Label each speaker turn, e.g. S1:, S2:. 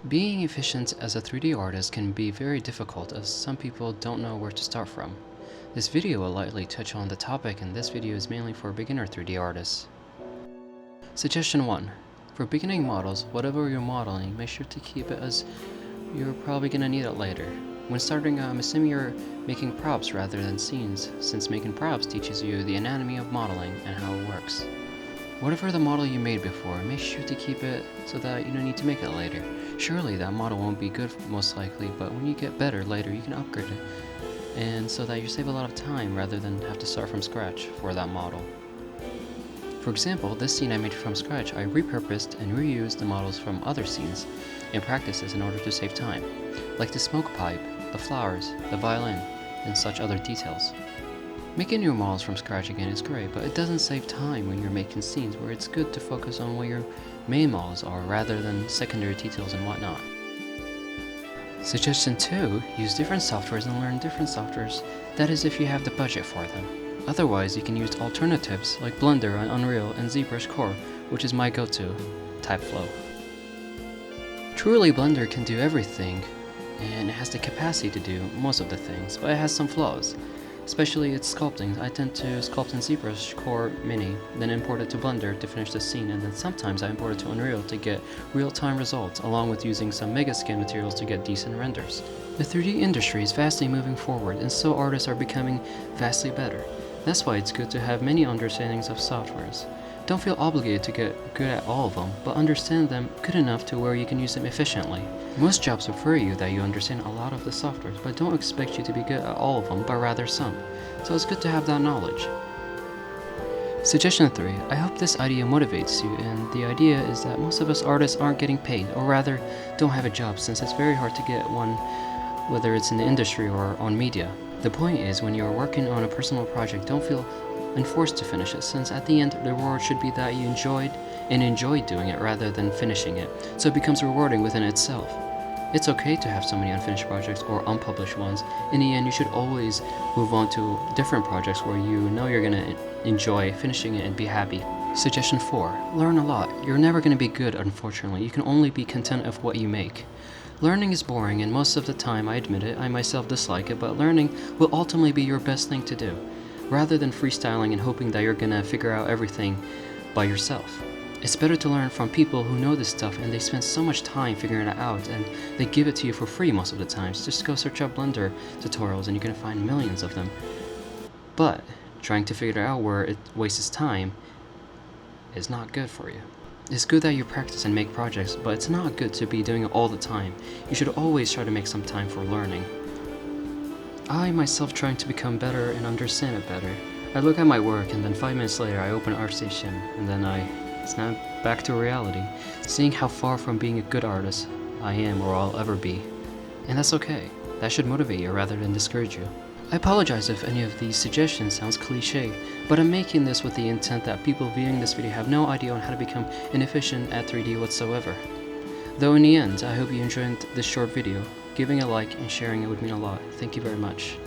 S1: Being efficient as a 3D artist can be very difficult as some people don't know where to start from. This video will lightly touch on the topic, and this video is mainly for beginner 3D artists. Suggestion 1. For beginning models, whatever you're modeling, make sure to keep it as you're probably gonna need it later. When starting, I'm assuming you're making props rather than scenes, since making props teaches you the anatomy of modeling and how it works. Whatever the model you made before, make sure to keep it so that you don't need to make it later. Surely that model won't be good most likely, but when you get better later, you can upgrade it, and so that you save a lot of time rather than have to start from scratch for that model. For example, this scene I made from scratch, I repurposed and reused the models from other scenes and practices in order to save time, like the smoke pipe, the flowers, the violin, and such other details. Making new models from scratch again is great, but it doesn't save time when you're making scenes where it's good to focus on what your main models are rather than secondary details and whatnot. Suggestion 2. Use different softwares and learn different softwares, that is if you have the budget for them. Otherwise, you can use alternatives like Blender on Unreal and ZBrush Core, which is my go-to, Typeflow. Truly, Blender can do everything, and it has the capacity to do most of the things, but it has some flaws. Especially its sculpting. I tend to sculpt in ZBrush Core Mini, then import it to Blender to finish the scene, and then sometimes I import it to Unreal to get real-time results, along with using some Megascan materials to get decent renders. The 3D industry is vastly moving forward, and so artists are becoming vastly better. That's why it's good to have many understandings of softwares. Don't feel obligated to get good at all of them, but understand them good enough to where you can use them efficiently. Most jobs prefer you that you understand a lot of the softwares, but don't expect you to be good at all of them, but rather some. So it's good to have that knowledge. Suggestion 3. I hope this idea motivates you, and the idea is that most of us artists aren't getting paid, or rather, don't have a job, since it's very hard to get one, whether it's in the industry or on media. The point is, when you're working on a personal project, don't feel enforced to finish it, since at the end the reward should be that you enjoyed doing it rather than finishing it, so it becomes rewarding within itself. It's okay to have so many unfinished projects or unpublished ones. In the end, you should always move on to different projects where you know you're gonna enjoy finishing it and be happy. Suggestion 4. Learn a lot. You're never gonna be good, unfortunately. You can only be content of what you make. Learning is boring, and most of the time, I admit it, I myself dislike it, but learning will ultimately be your best thing to do, rather than freestyling and hoping that you're gonna figure out everything by yourself. It's better to learn from people who know this stuff and they spend so much time figuring it out, and they give it to you for free most of the times. Just go search up Blender tutorials and you're gonna find millions of them. But trying to figure out where it wastes time is not good for you. It's good that you practice and make projects, but it's not good to be doing it all the time. You should always try to make some time for learning. I myself trying to become better and understand it better. I look at my work and then 5 minutes later I open ArtStation and then I snap back to reality, seeing how far from being a good artist I am or I'll ever be. And that's okay. That should motivate you rather than discourage you. I apologize if any of these suggestions sounds cliche, but I'm making this with the intent that people viewing this video have no idea on how to become inefficient at 3D whatsoever. Though in the end, I hope you enjoyed this short video. Giving a like and sharing it would mean a lot. Thank you very much.